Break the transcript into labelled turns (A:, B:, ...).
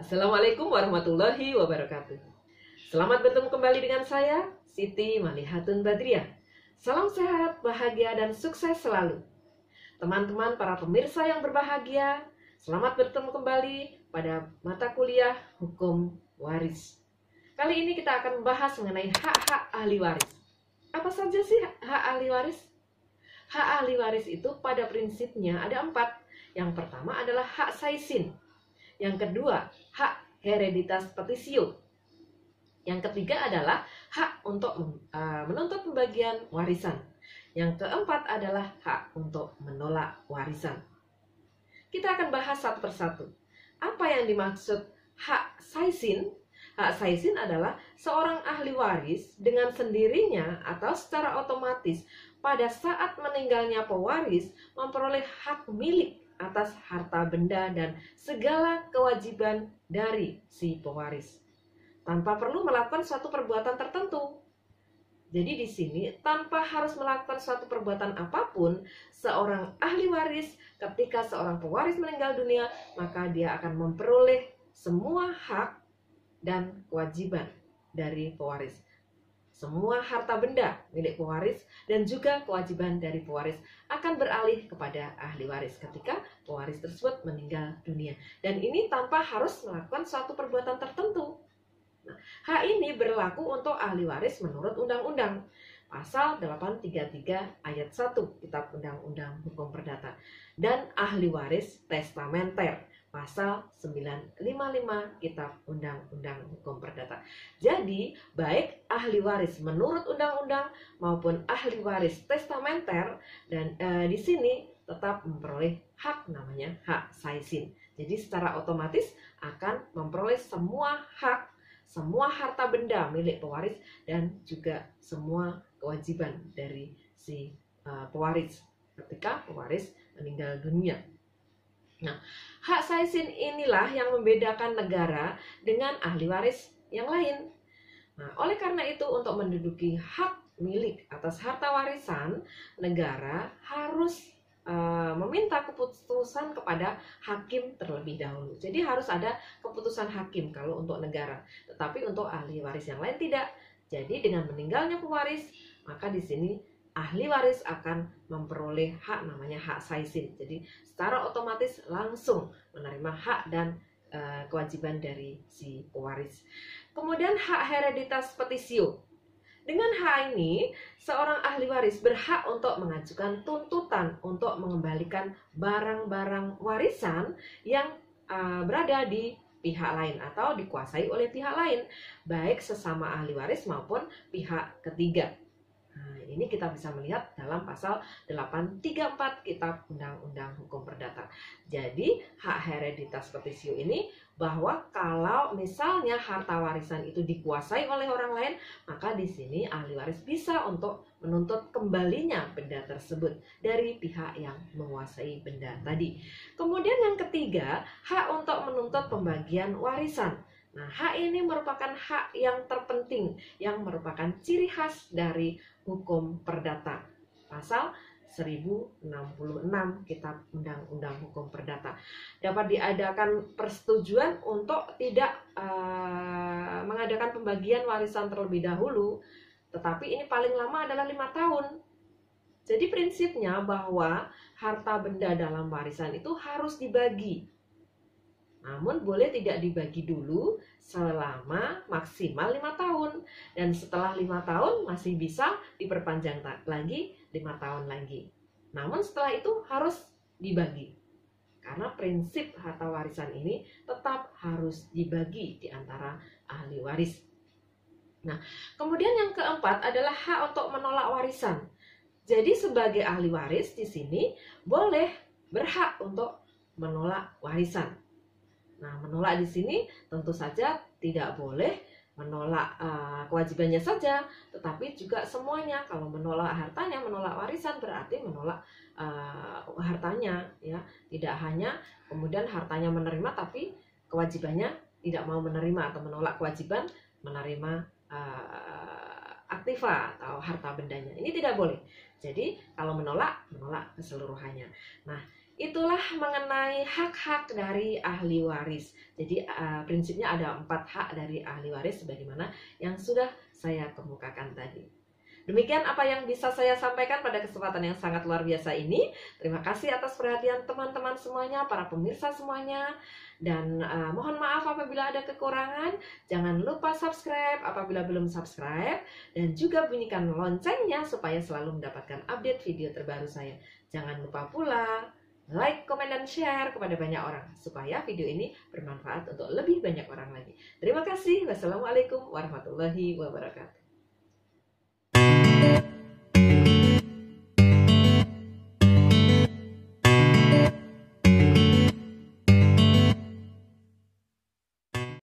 A: Assalamualaikum warahmatullahi wabarakatuh. Selamat bertemu kembali dengan saya, Siti Malihatun Badriah. Salam sehat, bahagia, dan sukses selalu. Teman-teman para pemirsa yang berbahagia, selamat bertemu kembali pada mata kuliah Hukum Waris. Kali ini kita akan membahas mengenai hak-hak ahli waris. Apa saja sih hak ahli waris? Hak ahli waris itu pada prinsipnya ada 4. Yang pertama adalah hak saisin. Yang kedua, hak hereditas petitio. Yang ketiga adalah hak untuk menuntut pembagian warisan. Yang keempat adalah hak untuk menolak warisan. Kita akan bahas satu persatu. Apa yang dimaksud hak saisin? Hak saisin adalah seorang ahli waris dengan sendirinya atau secara otomatis pada saat meninggalnya pewaris memperoleh hak milik atas harta benda dan segala kewajiban dari si pewaris tanpa perlu melakukan suatu perbuatan tertentu. Jadi di sini tanpa harus melakukan suatu perbuatan apapun, seorang ahli waris ketika seorang pewaris meninggal dunia, maka dia akan memperoleh semua hak dan kewajiban dari pewaris. Semua harta benda milik pewaris dan juga kewajiban dari pewaris akan beralih kepada ahli waris ketika pewaris tersebut meninggal dunia. Dan ini tanpa harus melakukan suatu perbuatan tertentu. Nah, hak ini berlaku untuk ahli waris menurut undang-undang. Pasal 833 ayat 1 Kitab Undang-Undang Hukum Perdata. Dan ahli waris testamenter. Pasal 955 Kitab Undang-Undang Hukum Perdata. Jadi, baik ahli waris menurut undang-undang maupun ahli waris testamenter dan di sini tetap memperoleh hak namanya hak saisin. Jadi secara otomatis akan memperoleh semua hak, semua harta benda milik pewaris dan juga semua kewajiban dari si pewaris ketika pewaris meninggal dunia. Nah, hak saisin inilah yang membedakan negara dengan ahli waris yang lain. Nah, oleh karena itu untuk menduduki hak milik atas harta warisan, negara harus meminta keputusan kepada hakim terlebih dahulu. Jadi harus ada keputusan hakim kalau untuk negara, tetapi untuk ahli waris yang lain tidak. Jadi dengan meninggalnya pewaris, maka di sini ahli waris akan memperoleh hak namanya hak saisin. Jadi secara otomatis langsung menerima hak dan kewajiban dari si pewaris. Kemudian hak hereditas petitio. Dengan hak ini, seorang ahli waris berhak untuk mengajukan tuntutan untuk mengembalikan barang-barang warisan yang berada di pihak lain atau dikuasai oleh pihak lain, baik sesama ahli waris maupun pihak ketiga. Nah, ini kita bisa melihat dalam pasal 834 Kitab Undang-Undang Hukum Perdata. Jadi, hak hereditas petitio ini bahwa kalau misalnya harta warisan itu dikuasai oleh orang lain, maka di sini ahli waris bisa untuk menuntut kembalinya benda tersebut dari pihak yang menguasai benda tadi. Kemudian yang ketiga, hak untuk menuntut pembagian warisan. Nah, hak ini merupakan hak yang terpenting yang merupakan ciri khas dari hukum perdata. Pasal 1066 Kitab Undang-Undang Hukum Perdata. Dapat diadakan persetujuan untuk tidak mengadakan pembagian warisan terlebih dahulu, tetapi ini paling lama adalah 5 tahun. Jadi prinsipnya bahwa harta benda dalam warisan itu harus dibagi. Namun boleh tidak dibagi dulu selama maksimal 5 tahun. Dan setelah 5 tahun masih bisa diperpanjang lagi 5 tahun lagi. Namun setelah itu harus dibagi. Karena prinsip harta warisan ini tetap harus dibagi di antara ahli waris. Nah, kemudian yang keempat adalah hak untuk menolak warisan. Jadi sebagai ahli waris di sini boleh berhak untuk menolak warisan. Nah, menolak di sini tentu saja tidak boleh menolak kewajibannya saja, tetapi juga semuanya. Kalau menolak hartanya, menolak warisan berarti menolak hartanya, ya. Tidak hanya kemudian hartanya menerima, tapi kewajibannya tidak mau menerima atau menolak kewajiban menerima aktiva atau harta bendanya. Ini tidak boleh. Jadi kalau menolak keseluruhannya. Nah, itulah mengenai hak-hak dari ahli waris. Jadi prinsipnya ada 4 hak dari ahli waris sebagaimana yang sudah saya kemukakan tadi. Demikian apa yang bisa saya sampaikan pada kesempatan yang sangat luar biasa ini. Terima kasih atas perhatian teman-teman semuanya, para pemirsa semuanya. Dan mohon maaf apabila ada kekurangan. Jangan lupa subscribe apabila belum subscribe. Dan juga bunyikan loncengnya supaya selalu mendapatkan update video terbaru saya. Jangan lupa pula like, komen, dan share kepada banyak orang supaya video ini bermanfaat untuk lebih banyak orang lagi. Terima kasih. Wassalamualaikum warahmatullahi wabarakatuh.